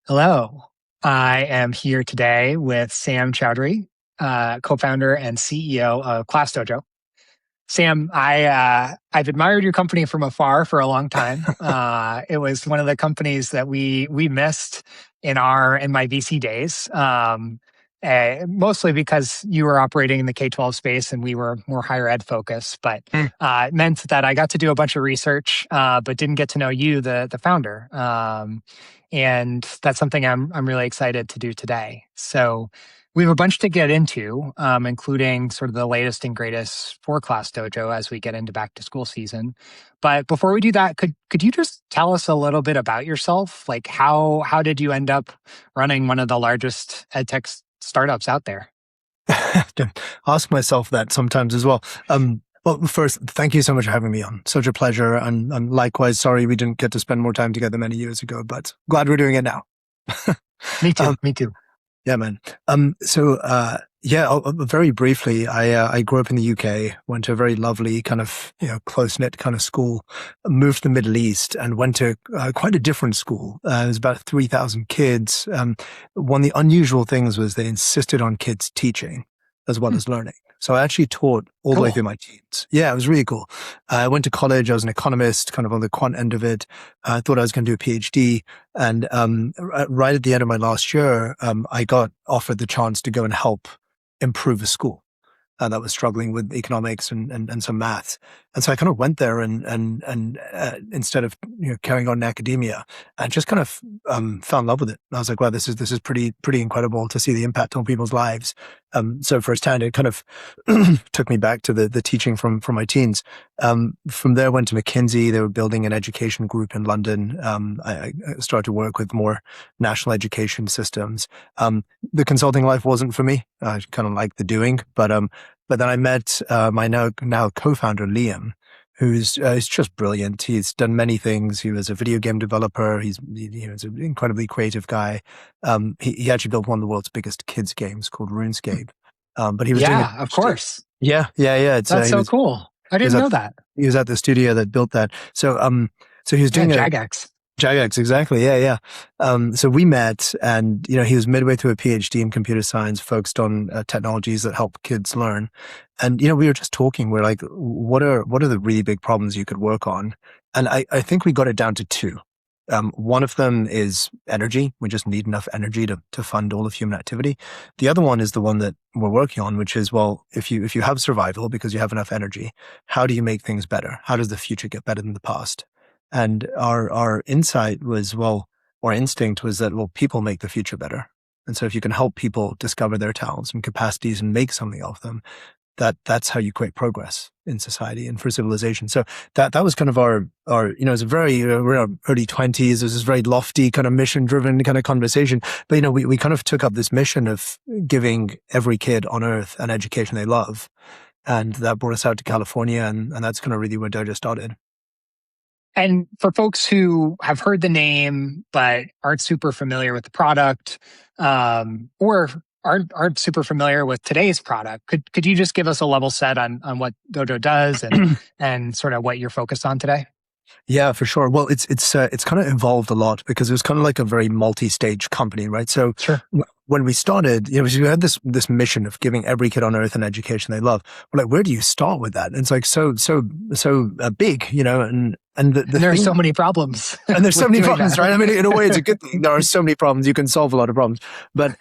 Hello. I am here today with Sam Chowdhury, co-founder and CEO of ClassDojo. Sam, I've admired your company from afar for a long time. It was one of the companies that we missed in my VC days. Mostly because you were operating in the K-12 space and we were more higher ed focused, but Hmm. it meant that I got to do a bunch of research, but didn't get to know you, the founder. And that's something I'm really excited to do today. So we have a bunch to get into, including sort of the latest and greatest for Class Dojo as we get into back to school season. But before we do that, could you just tell us a little bit about yourself? Like how did you end up running one of the largest EdTech startups out there? To ask myself that sometimes as well. Well, first, thank you so much for having me on. Such a pleasure. And likewise, sorry we didn't get to spend more time together many years ago, but glad we're doing it now. Me too. Um, Me too. yeah, man. Very briefly, I grew up in the UK, went to a very lovely kind of, close-knit kind of school, moved to the Middle East and went to quite a different school. It was about 3,000 kids. One of the unusual things was they insisted on kids teaching as well Hmm, as learning. So I actually taught all the way through cool. my teens. Yeah, it was really cool. I went to college. I was an economist, kind of on the quant end of it. I thought I was going to do a PhD. And right at the end of my last year, I got offered the chance to go and help improve a school that was struggling with economics and some maths. And so I kind of went there and instead of carrying on in academia, and just kind of fell in love with it. I was like, wow, this is pretty incredible to see the impact on people's lives. So firsthand, it kind of took me back to the teaching from my teens. From there, I went to McKinsey. They were building an education group in London. I started to work with more national education systems. The consulting life wasn't for me. I kind of like the doing, but then I met my now co-founder Liam, who's is just brilliant. He's done many things. He was a video game developer. He was an incredibly creative guy. He actually built one of the world's biggest kids games called RuneScape. But he was doing a Yeah, of PhD. course. Yeah. That's so cool. I He was didn't at know that. he was at the studio that built that. So he was Yeah, doing a Jagex. Jagex, exactly. Yeah. So we met and, he was midway through a PhD in computer science focused on technologies that help kids learn. And, we were just talking, we're like, what are the really big problems you could work on? And I think we got it down to two. One of them is energy. We just need enough energy to fund all of human activity. The other one is the one that we're working on, which is, well, if you have survival because you have enough energy, how do you make things better? How does the future get better than the past? And our insight was, well, our instinct was that, well, people make the future better. And so if you can help people discover their talents and capacities and make something of them, that's how you create progress in society and for civilization. So that was kind of our it was a very, we're in our early 20s. It was this very lofty kind of mission driven kind of conversation. But, we kind of took up this mission of giving every kid on earth an education they love. And that brought us out to California. And that's kind of really where Dojo started. And for folks who have heard the name but aren't super familiar with the product, or aren't super familiar with today's product, could you just give us a level set on what Dojo does and sort of what you're focused on today? Yeah, for sure. Well, it's kind of evolved a lot because it was kind of like a very multi-stage company, right? So Sure. when we started, we had this mission of giving every kid on earth an education they love. We're like, where do you start with that? And it's like so big, and the And there are thing, so many problems and there's so with many doing problems, that. right? I mean, in a way, it's a good thing. There are so many problems. You can solve a lot of problems, but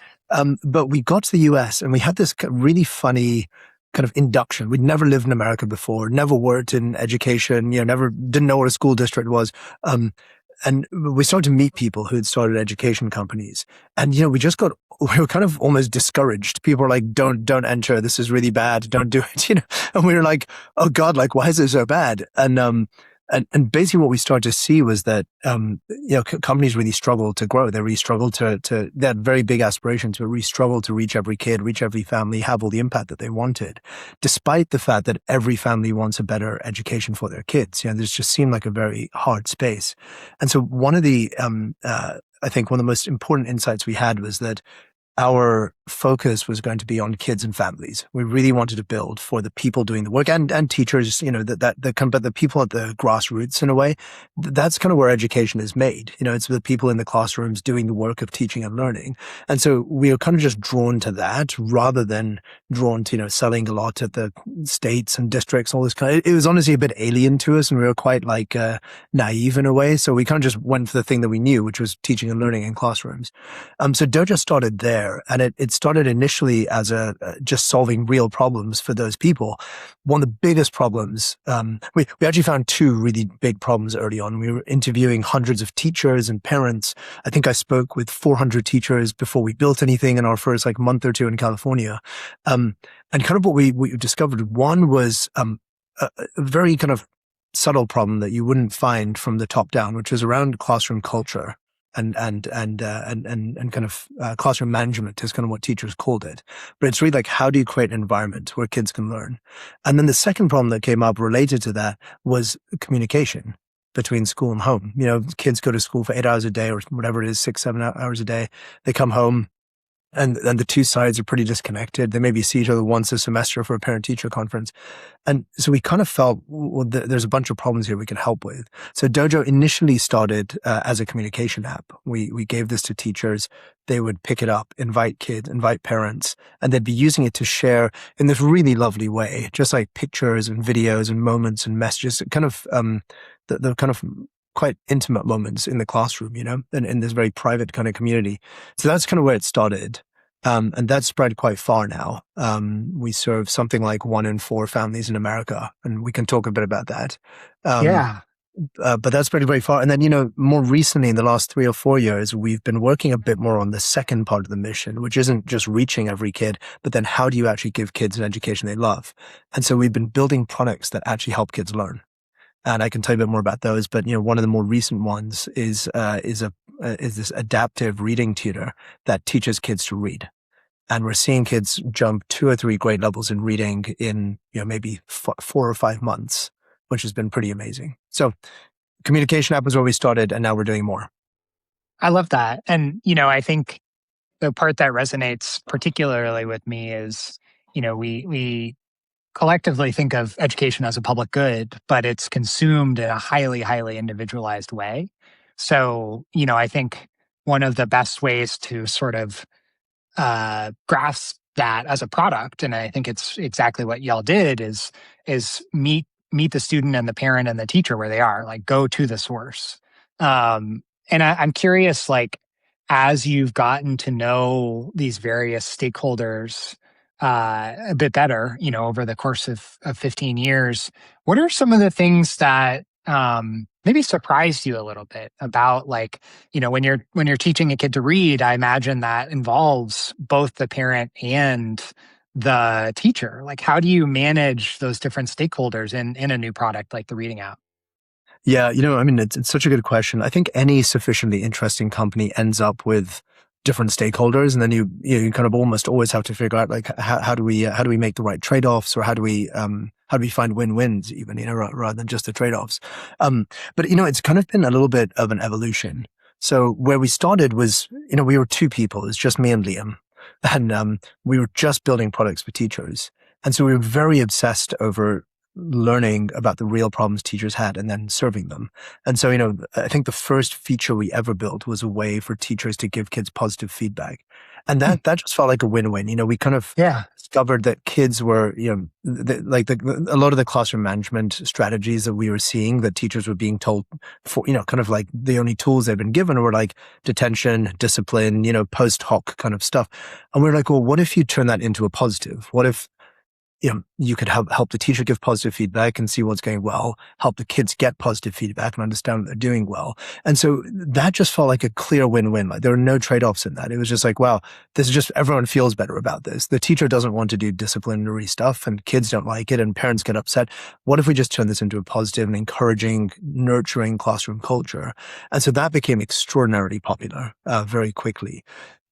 we got to the US and we had this really funny kind of induction. We'd never lived in America before, never worked in education, didn't know what a school district was. And we started to meet people who had started education companies. And, we were kind of almost discouraged. People were like, don't enter. This is really bad. Don't do it, And we were like, oh God, like, why is it so bad? And basically what we started to see was that, companies really struggled to grow. They really struggled they had very big aspirations, but really struggled to reach every kid, reach every family, have all the impact that they wanted, despite the fact that every family wants a better education for their kids. This just seemed like a very hard space. And so one of the, I think one of the most important insights we had was that our focus was going to be on kids and families. We really wanted to build for the people doing the work and teachers, but the people at the grassroots in a way. That's kind of where education is made. It's the people in the classrooms doing the work of teaching and learning. And so we are kind of just drawn to that rather than drawn to, selling a lot at the states and districts, all this kind of, it was honestly a bit alien to us and we were quite naive in a way. So we kind of just went for the thing that we knew, which was teaching and learning in classrooms. So Dojo started there, and it started initially as just solving real problems for those people. One of the biggest problems, we actually found two really big problems early on. We were interviewing hundreds of teachers and parents. I think I spoke with 400 teachers before we built anything in our first month or two in California. And kind of what we discovered, one was a very kind of subtle problem that you wouldn't find from the top down, which is around classroom culture and kind of classroom management is kind of what teachers called it. But it's really how do you create an environment where kids can learn? And then the second problem that came up related to that was communication between school and home. Kids go to school for 8 hours a day or whatever it is, 6-7 hours a day. They come home, and the two sides are pretty disconnected. They maybe see each other once a semester for a parent-teacher conference. And so we kind of felt, well, there's a bunch of problems here we can help with. So Dojo initially started as a communication app. We gave this to teachers. They would pick it up, invite kids, invite parents, and they'd be using it to share in this really lovely way, just like pictures and videos and moments and messages, kind of the kind of quite intimate moments in the classroom, and in this very private kind of community. So that's kind of where it started. And that's spread quite far now. We serve something like 1 in 4 families in America, and we can talk a bit about that. Yeah. But that's spread very far. And then, more recently in the last 3 or 4 years, we've been working a bit more on the second part of the mission, which isn't just reaching every kid, but then how do you actually give kids an education they love? And so we've been building products that actually help kids learn. And I can tell you a bit more about those. But one of the more recent ones is this adaptive reading tutor that teaches kids to read. And we're seeing kids jump 2 or 3 grade levels in reading in maybe 4 or 5 months, which has been pretty amazing. So communication app is where we started, and now we're doing more. I love that. And I think the part that resonates particularly with me is we collectively think of education as a public good, but it's consumed in a highly, highly individualized way. So, I think one of the best ways to sort of grasp that as a product, and I think it's exactly what y'all did, is meet the student and the parent and the teacher where they are, go to the source. And I'm curious, as you've gotten to know these various stakeholders a bit better, over the course of 15 years, what are some of the things that maybe surprised you a little bit about when you're teaching a kid to read? I imagine that involves both the parent and the teacher. How do you manage those different stakeholders in a new product like the reading app? Yeah, it's such a good question. I think any sufficiently interesting company ends up with different stakeholders, and then you kind of almost always have to figure out how do we make the right trade-offs, or how do we find win-wins even, rather than just the trade-offs. But it's kind of been a little bit of an evolution. So where we started was, we were 2 people. It's just me and Liam, and we were just building products for teachers, and so we were very obsessed over learning about the real problems teachers had and then serving them. And so, I think the first feature we ever built was a way for teachers to give kids positive feedback. And that just felt like a win-win. We kind of discovered that kids were, a lot of the classroom management strategies that we were seeing that teachers were being told for, kind of like the only tools they've been given were detention, discipline, post hoc kind of stuff. And we were like, well, what if you turn that into a positive? What if you could help the teacher give positive feedback and see what's going well, help the kids get positive feedback and understand that they're doing well. And so that just felt like a clear win-win. There were no trade-offs in that. It was just wow, this is just, everyone feels better about this. The teacher doesn't want to do disciplinary stuff, and kids don't like it, and parents get upset. What if we just turn this into a positive and encouraging, nurturing classroom culture? And so that became extraordinarily popular very quickly.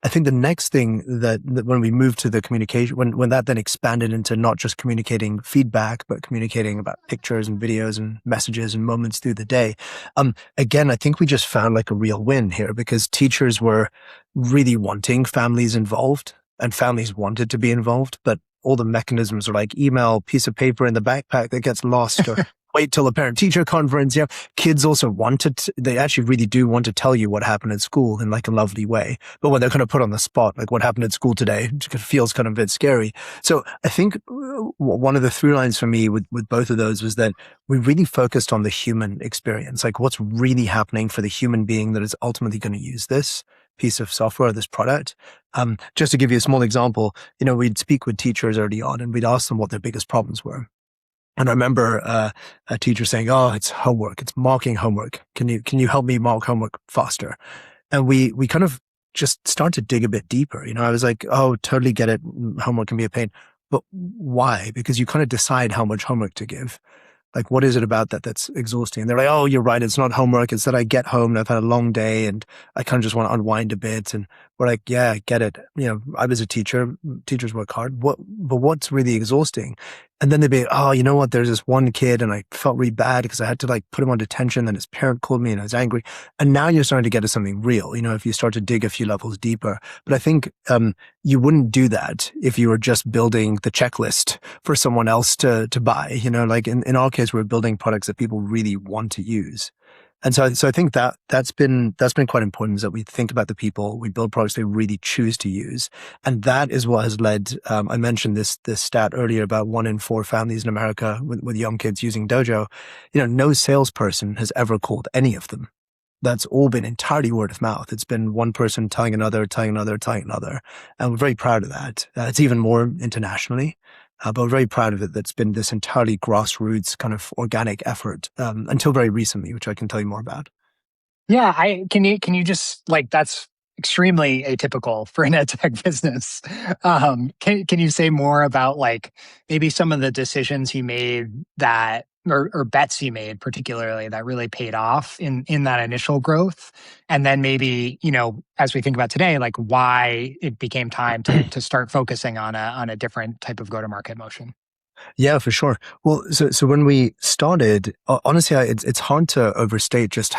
I think the next thing that when we moved to the communication, when that then expanded into not just communicating feedback, but communicating about pictures and videos and messages and moments through the day. Again, I think we just found a real win here, because teachers were really wanting families involved. and families wanted to be involved, but all the mechanisms are like email, piece of paper in the backpack that gets lost, or wait till a parent teacher conference. Yeah. Kids also they actually really do want to tell you what happened at school in like a lovely way. But when they're kind of put on the spot, like what happened at school today, it feels kind of a bit scary. So I think one of the through lines for me with both of those was that we really focused on the human experience, like what's really happening for the human being that is ultimately going to use this piece of software, this product. Just to give you a small example, we'd speak with teachers early on and we'd ask them what their biggest problems were. And I remember a teacher saying, "Oh, it's homework. It's marking homework. Can you help me mark homework faster?" And we kind of just start to dig a bit deeper. I was like, "Oh, totally get it. Homework can be a pain, but why? Because you kind of decide how much homework to give. Like, what is it about that that's exhausting?" And they're like, "Oh, you're right. It's not homework. It's that I get home and I've had a long day and I kind of just want to unwind a bit." And we're like, "Yeah, I get it. I was a teacher. Teachers work hard. But what's really exhausting?" And then they'd be, "Oh, you know what? There's this one kid and I felt really bad because I had to like put him on detention. Then his parent called me and I was angry." And now you're starting to get to something real, if you start to dig a few levels deeper. But I think, you wouldn't do that if you were just building the checklist for someone else to buy, like in our case, we're building products that people really want to use. And so I think that's been quite important, is that we think about the people, we build products they really choose to use. And that is what has led, I mentioned this stat earlier about 1 in 4 families in America with young kids using Dojo. No salesperson has ever called any of them. That's all been entirely word of mouth. It's been one person telling another, telling another, telling another. And we're very proud of that. It's even more internationally. But we're very proud of it. That's been this entirely grassroots kind of organic effort until very recently, which I can tell you more about. Yeah, can you just like that's extremely atypical for an edtech business. Can you say more about like maybe some of the decisions you made that or bets you made particularly that really paid off in that initial growth, and then maybe as we think about today, like why it became time to start focusing on a different type of go to market motion. Yeah, for sure. Well, so when we started, honestly, it's hard to overstate um, just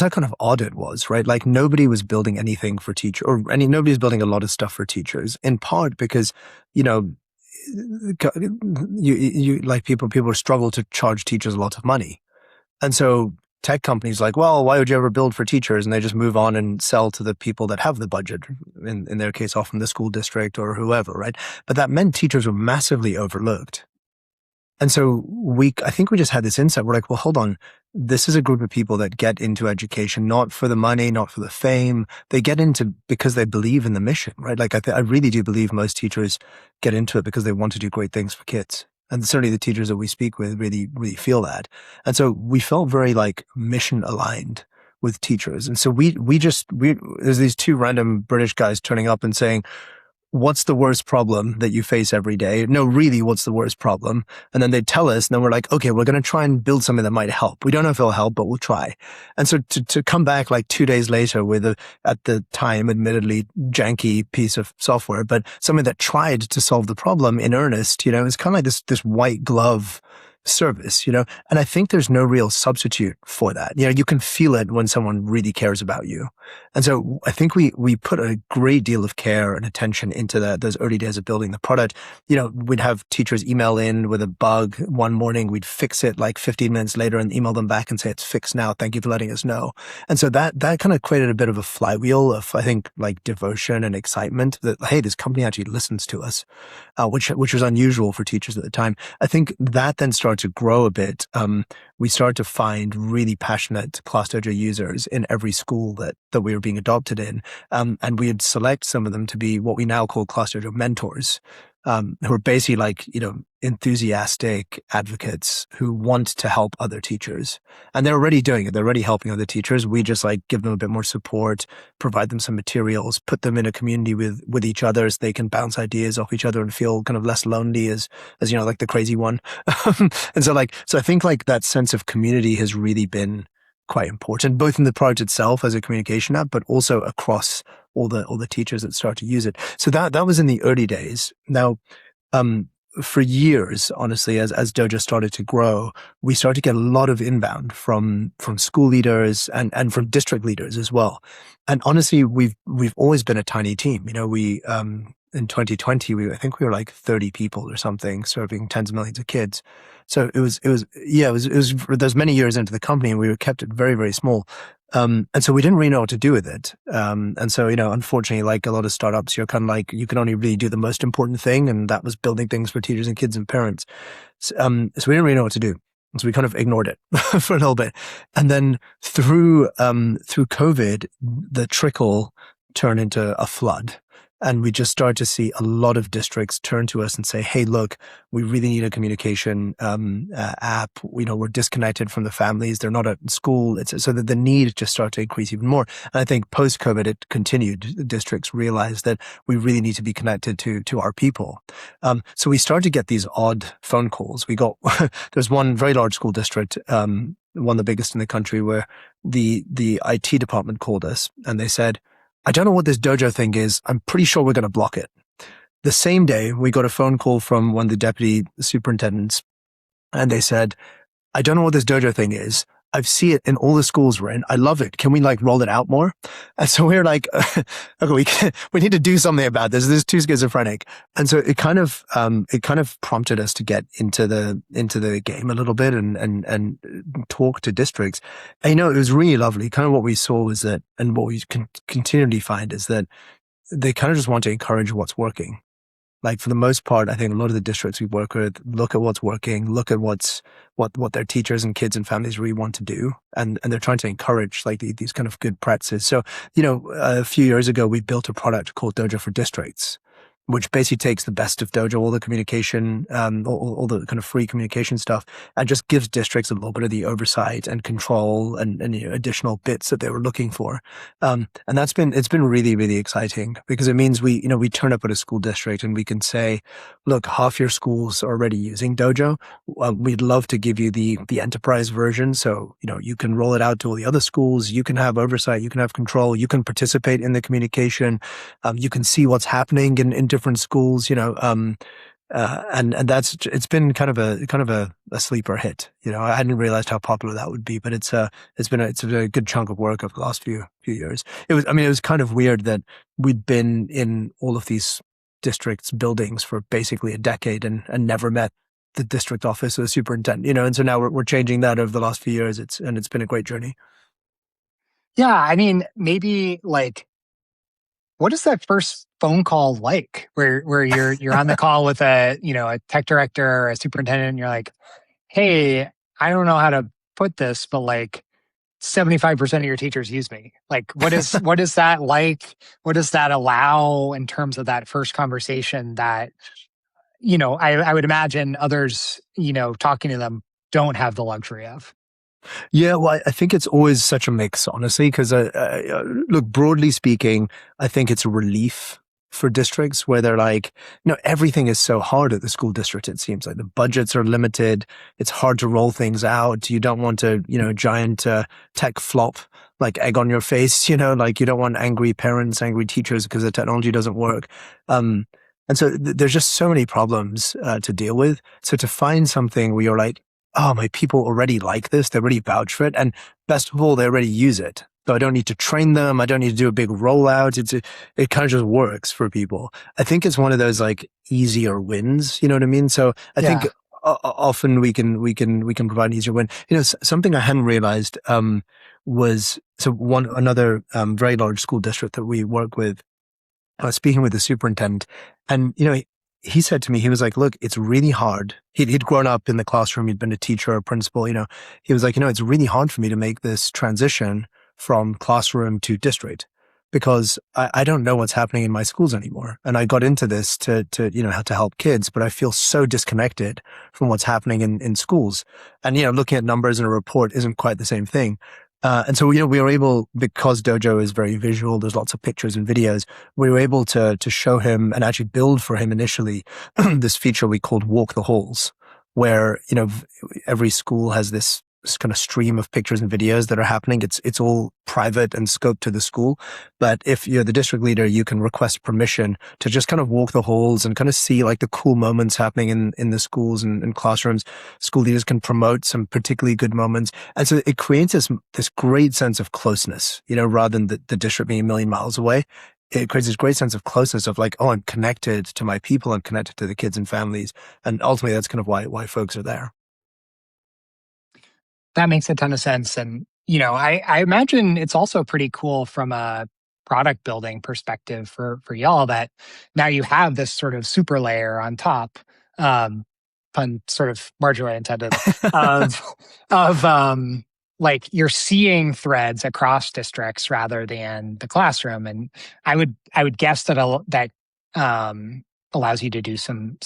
how kind of odd it was, right? Like nobody was building anything for teachers, nobody was building a lot of stuff for teachers. In part because, you know, you like people struggle to charge teachers a lot of money, and so tech companies like, well, why would you ever build for teachers? And they just move on and sell to the people that have the budget. In their case, often the school district or whoever, right? But that meant teachers were massively overlooked. And so I think we just had this insight. We're like, well, hold on. This is a group of people that get into education, not for the money, not for the fame. They get into because they believe in the mission, right? Like I really do believe most teachers get into it because they want to do great things for kids. And certainly the teachers that we speak with really, really feel that. And so we felt very like mission aligned with teachers. And so there's these 2 random British guys turning up and saying, what's the worst problem that you face every day? No, really, what's the worst problem? And then they tell us, and then we're like, okay, we're going to try and build something that might help. We don't know if it'll help, but we'll try. And so to come back like 2 days later with at the time, admittedly janky piece of software, but something that tried to solve the problem in earnest, it's kind of like this white glove service, and I think there's no real substitute for that. You can feel it when someone really cares about you. And so I think we put a great deal of care and attention into those early days of building the product. We'd have teachers email in with a bug one morning. We'd fix it like 15 minutes later and email them back and say, it's fixed now. Thank you for letting us know. And so that kind of created a bit of a flywheel of, I think, like devotion and excitement that, hey, this company actually listens to us, which was unusual for teachers at the time. I think that then started to grow a bit. We started to find really passionate ClassDojo users in every school that we were being adopted in. And we'd select some of them to be what we now call ClassDojo mentors, who are basically like, enthusiastic advocates who want to help other teachers. And they're already doing it. They're already helping other teachers. We just like give them a bit more support, provide them some materials, put them in a community with each other so they can bounce ideas off each other and feel kind of less lonely as like the crazy one. And so I think like that sense of community has really been quite important, both in the product itself as a communication app, but also across all the teachers that start to use it. So that was in the early days. Now, for years, honestly, as Dojo started to grow, we started to get a lot of inbound from school leaders and from district leaders as well. And honestly, we've always been a tiny team. We in 2020, I think we were like 30 people or something, serving tens of millions of kids. So it was there's many years into the company, and we were kept it very, very small. And so we didn't really know what to do with it. And so, unfortunately, like a lot of startups, you're kind of like, you can only really do the most important thing. And that was building things for teachers and kids and parents. So we didn't really know what to do. So we kind of ignored it for a little bit. And then through COVID, the trickle turned into a flood. And we just started to see a lot of districts turn to us and say, hey, look, we really need a communication app. We're disconnected from the families. They're not at school. So that the need just started to increase even more. And I think post-COVID, it continued. Districts realized that we really need to be connected to our people. So we started to get these odd phone calls. There's one very large school district, one of the biggest in the country, where the IT department called us and they said, I don't know what this dojo thing is. I'm pretty sure we're going to block it. The same day, we got a phone call from one of the deputy superintendents, and they said, I don't know what this dojo thing is. I see it in all the schools we're in. I love it. Can we roll it out more? And so we're like, okay, we need to do something about this. This is too schizophrenic. And so it kind of prompted us to get into the game a little bit and talk to districts. And, it was really lovely. Kind of what we saw was that, and what we continually find is that they kind of just want to encourage what's working. Like, for the most part, I think a lot of the districts we work with look at what's working, look at what their teachers and kids and families really want to do. And they're trying to encourage these kind of good practices. So, a few years ago, we built a product called Dojo for Districts, which basically takes the best of Dojo, all the communication, all the kind of free communication stuff, and just gives districts a little bit of the oversight and control and additional bits that they were looking for. And it's been really, really exciting, because it means we turn up at a school district and we can say, look, half your schools are already using Dojo. We'd love to give you the enterprise version. So, you can roll it out to all the other schools. You can have oversight. You can have control. You can participate in the communication. You can see what's happening in different schools, and it's been kind of a sleeper hit. I hadn't realized how popular that would be, but it's a good chunk of work over the last few years. It was kind of weird that we'd been in all of these districts' buildings for basically a decade and never met the district office or the superintendent, and so now we're changing that over the last few years. It's been a great journey. Yeah, maybe what is that first phone call like, where you're on the call with a tech director or a superintendent, and you're like, hey, I don't know how to put this, but 75% of your teachers use me. What is that like? What does that allow in terms of that first conversation that, I would imagine others, talking to them don't have the luxury of? Yeah, well, I think it's always such a mix, honestly, because look, broadly speaking, I think it's a relief for districts where they're like, everything is so hard at the school district. It seems like the budgets are limited. It's hard to roll things out. You don't want a, giant tech flop, like egg on your face, you don't want angry parents, angry teachers because the technology doesn't work. And so there's just so many problems to deal with. So to find something where you're like, oh, my people already like this. They already vouch for it. And best of all, they already use it. So I don't need to train them. I don't need to do a big rollout. It kind of just works for people. I think it's one of those easier wins. You know what I mean? So I think often we can provide an easier win. Something I hadn't realized was another very large school district that we work with. I was speaking with the superintendent, and he said to me, he was like, look, it's really hard. He'd grown up in the classroom. He'd been a teacher or principal. He was like, it's really hard for me to make this transition from classroom to district, because I don't know what's happening in my schools anymore. And I got into this to help kids, but I feel so disconnected from what's happening in schools. And, looking at numbers in a report isn't quite the same thing. And so, we were able, because Dojo is very visual, there's lots of pictures and videos, we were able to show him and actually build for him initially this feature we called Walk the Halls, where, every school has this kind of stream of pictures and videos that are happening. It's all private and scoped to the school. But if you're the district leader, you can request permission to just kind of walk the halls and kind of see like the cool moments happening in the schools and classrooms. School leaders can promote some particularly good moments. And so it creates this great sense of closeness, rather than the district being a million miles away. It creates this great sense of closeness of like, oh, I'm connected to my people. I'm connected to the kids and families. And ultimately, that's kind of why folks are there. That makes a ton of sense. And, I imagine it's also pretty cool from a product building perspective for y'all that now you have this sort of super layer on top, pun sort of marginally intended, of, of like you're seeing threads across districts rather than the classroom. And I would guess that allows you to do some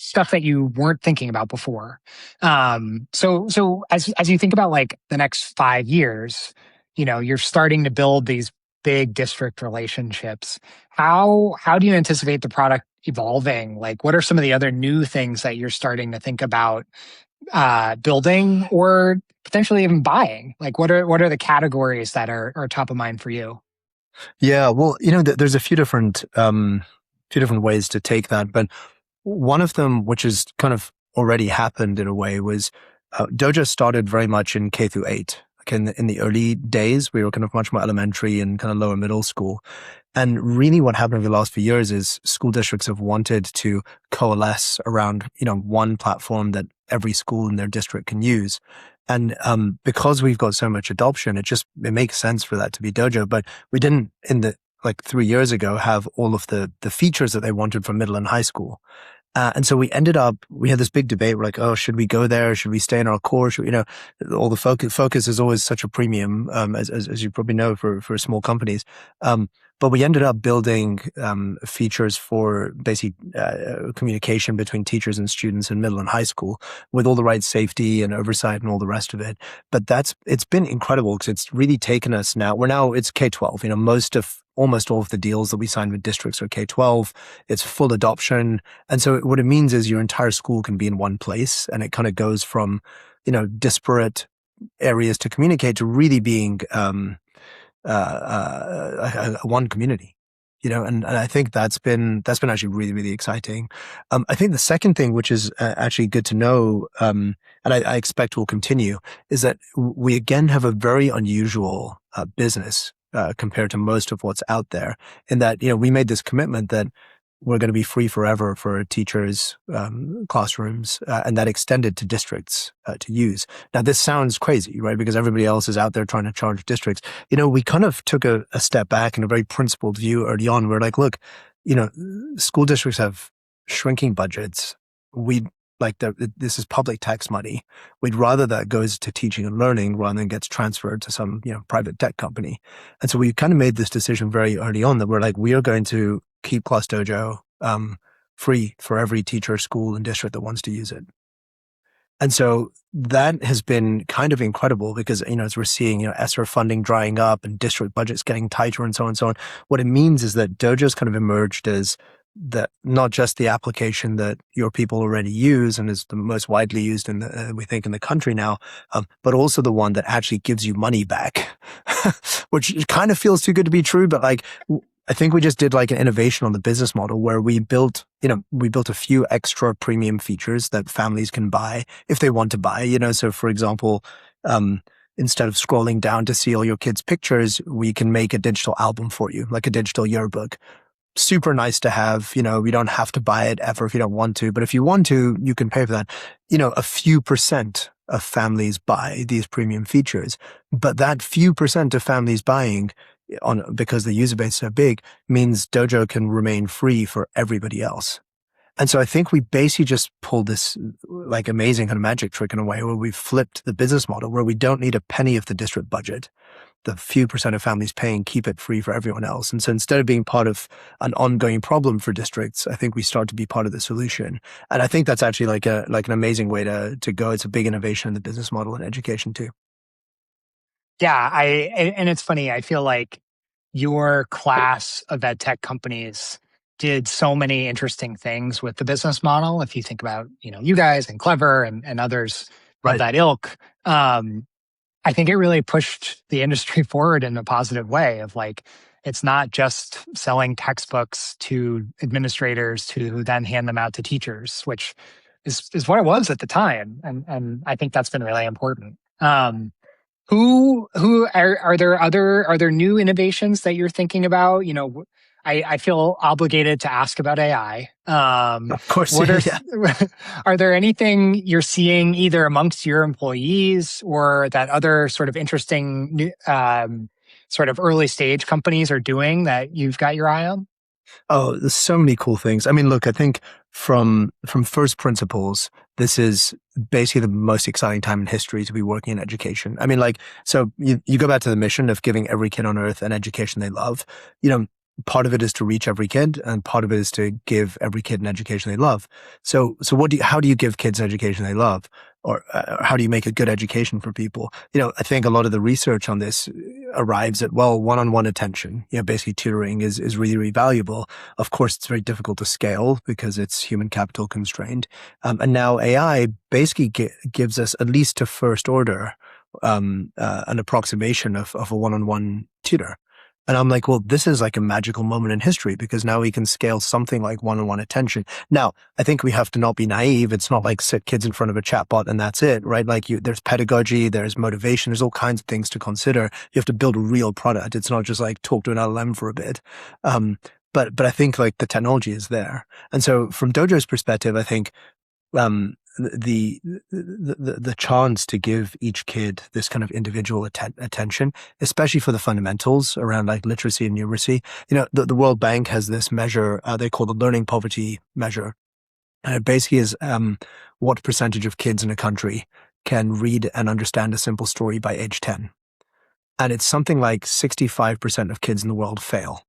stuff that you weren't thinking about before. So as you think about like the next 5 years, you're starting to build these big district relationships. How do you anticipate the product evolving? Like, what are some of the other new things that you're starting to think about building or potentially even buying? Like, what are the categories that are top of mind for you? Yeah, well, there's a few different ways to take that, but one of them, which has kind of already happened in a way, was Dojo started very much in K through 8. Like in the early days, we were kind of much more elementary and kind of lower middle school. And really what happened over the last few years is school districts have wanted to coalesce around, one platform that every school in their district can use. And because we've got so much adoption, it makes sense for that to be Dojo. But we didn't in the like 3 years ago have all of the features that they wanted for middle and high school. And so we had this big debate. We're like, oh, should we go there? Should we stay in our core? All the focus is always such a premium, as you probably know, for small companies. But we ended up building features for basic communication between teachers and students in middle and high school with all the right safety and oversight and all the rest of it. But it's been incredible because it's really taken us now. It's K-12. Almost all of the deals that we sign with districts are K-12. It's full adoption. And so what it means is your entire school can be in one place, and it kind of goes from, disparate areas to communicate to really being a one community. And I think that's been actually really, really exciting. I think the second thing, which is actually good to know, and I expect will continue, is that we again have a very unusual business compared to most of what's out there. In that, we made this commitment that we're going to be free forever for teachers, classrooms, and that extended to districts to use. Now, this sounds crazy, right? Because everybody else is out there trying to charge districts. We kind of took a step back and a very principled view early on. We're like, look, school districts have shrinking budgets. This is public tax money. We'd rather that goes to teaching and learning rather than gets transferred to some, private tech company. And so we kind of made this decision very early on that we're like, we are going to keep ClassDojo free for every teacher, school, and district that wants to use it. And so that has been kind of incredible because, as we're seeing, ESSER funding drying up and district budgets getting tighter and so on and so on, what it means is that Dojo's kind of emerged as not just the application that your people already use and is the most widely used we think in the country now, but also the one that actually gives you money back, which kind of feels too good to be true. But I think we just did like an innovation on the business model where we built a few extra premium features that families can buy if they want to buy, so for example, instead of scrolling down to see all your kids' pictures, we can make a digital album for you, like a digital yearbook. Super nice to have, you don't have to buy it ever if you don't want to, but if you want to, you can pay for that. A few percent of families buy these premium features, but that few percent of families buying because the user base is so big means Dojo can remain free for everybody else. And so I think we basically just pulled this like amazing kind of magic trick in a way where we flipped the business model where we don't need a penny of the district budget. The few percent of families paying keep it free for everyone else. And so instead of being part of an ongoing problem for districts, I think we start to be part of the solution. And I think that's actually like an amazing way to go. It's a big innovation in the business model and education too. Yeah, and it's funny. I feel like your class of ed tech companies did so many interesting things with the business model. If you think about, you guys and Clever and others of Right. that ilk. I think it really pushed the industry forward in a positive way of like, it's not just selling textbooks to administrators to then hand them out to teachers, which is what it was at the time. And I think that's been really important. Who are there new innovations that you're thinking about? You know, I feel obligated to ask about AI. Of course. What are Yeah. are there anything you're seeing either amongst your employees or that other sort of interesting sort of early stage companies are doing that you've got your eye on? Oh, there's so many cool things. I mean, look, I think from first principles, this is basically the most exciting time in history to be working in education. I mean, like, so you go back to the mission of giving every kid on earth an education they love. You know, part of it is to reach every kid, and part of it is to give every kid an education they love. So how do you give kids an education they love? Or how do you make a good education for people? You know, I think a lot of the research on this arrives at, well, one-on-one attention. You know, basically tutoring is really, really valuable. Of course, it's very difficult to scale because it's human capital constrained. And now AI basically gives us, at least to first order, an approximation of a one-on-one tutor. And I'm like, well, this is like a magical moment in history because now we can scale something like one-on-one attention. Now, I think we have to not be naive. It's not like sit kids in front of a chatbot and that's it, right? Like there's pedagogy, there's motivation, there's all kinds of things to consider. You have to build a real product. It's not just like talk to an LLM for a bit. But I think like the technology is there. And so from Dojo's perspective, I think the chance to give each kid this kind of individual attention, especially for the fundamentals around like literacy and numeracy. You know, the World Bank has this measure they call the learning poverty measure, and it basically is what percentage of kids in a country can read and understand a simple story by age 10, and it's something like 65% of kids in the world fail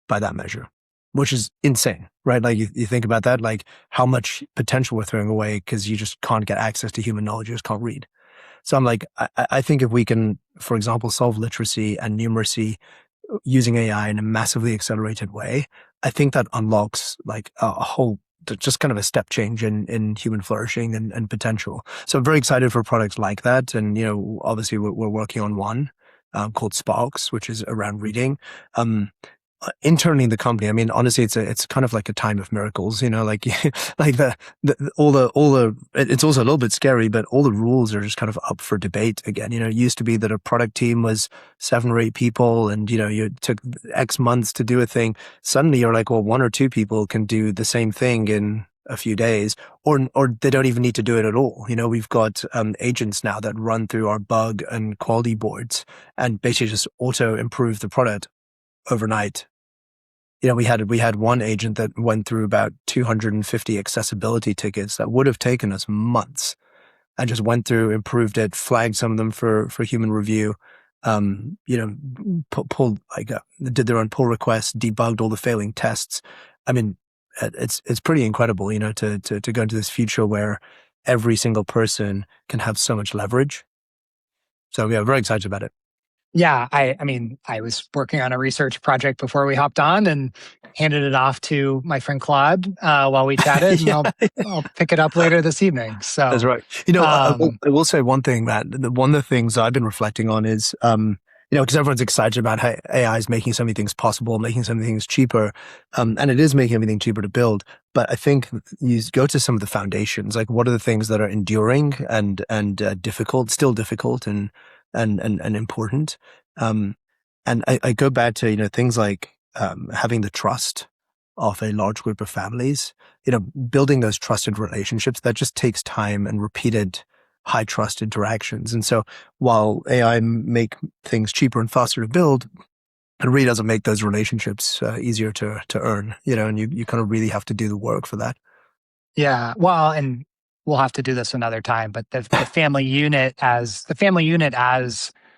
by that measure, which is insane, right? Like you think about that, like how much potential we're throwing away because you just can't get access to human knowledge, you just can't read. So I'm like, I think if we can, for example, solve literacy and numeracy using AI in a massively accelerated way, I think that unlocks like a whole, just kind of a step change in human flourishing and potential. So I'm very excited for products like that. And, you know, obviously we're working on one called Sparks, which is around reading. Internally in the company, I mean, honestly, it's kind of like a time of miracles, you know, like like it's also a little bit scary, but all the rules are just kind of up for debate again. You know, it used to be that a product team was 7 or 8 people, and you know, you took X months to do a thing. Suddenly, you're like, well, 1 or 2 people can do the same thing in a few days, or they don't even need to do it at all. You know, we've got agents now that run through our bug and quality boards and basically just auto improve the product overnight. You know, we had one agent that went through about 250 accessibility tickets that would have taken us months, and just went through, improved it, flagged some of them for human review. You know, pulled like did their own pull requests, debugged all the failing tests. I mean, it's pretty incredible, you know, to go into this future where every single person can have so much leverage. So yeah, very excited about it. Yeah, I mean, I was working on a research project before we hopped on and handed it off to my friend Claude while we chatted, and Yeah. I'll pick it up later this evening. That's So, right. You know, um, I will say one thing, Matt. One of the things I've been reflecting on is, you know, because everyone's excited about how AI is making so many things possible, making so many things cheaper, and it is making everything cheaper to build. But I think you go to some of the foundations, like what are the things that are enduring and difficult, still difficult and important. Um, and I go back to, you know, things like having the trust of a large group of families, you know, building those trusted relationships that just takes time and repeated high trust interactions. And so while AI make things cheaper and faster to build, it really doesn't make those relationships easier to earn, you know, and you kind of really have to do the work for that. yeah, well, and we'll have to do this another time, but the family unit as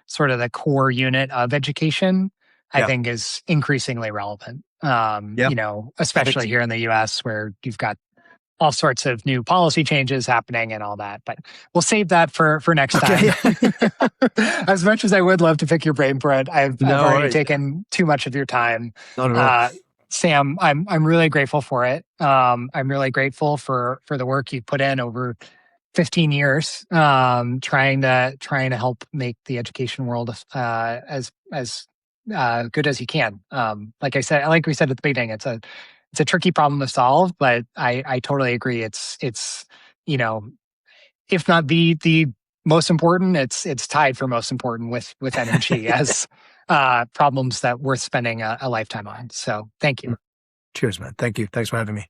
sort of the core unit of education, I Yeah. think is increasingly relevant. Yeah. You know, I think especially here in the US where you've got all sorts of new policy changes happening and all that. But we'll save that for next okay. time. As much as I would love to pick your brain for it, I've No already worries. taken too much of your time. Not at all. Uh, Sam, I'm really grateful for it. I'm really grateful for the work you put in over 15 years, trying to help make the education world as good as you can. Like I said, like we said at the beginning, it's a tricky problem to solve, but I totally agree. It's you know, if not the most important, it's tied for most important with energy as problems that worth spending a lifetime on. So thank you. Cheers, man. Thank you. Thanks for having me.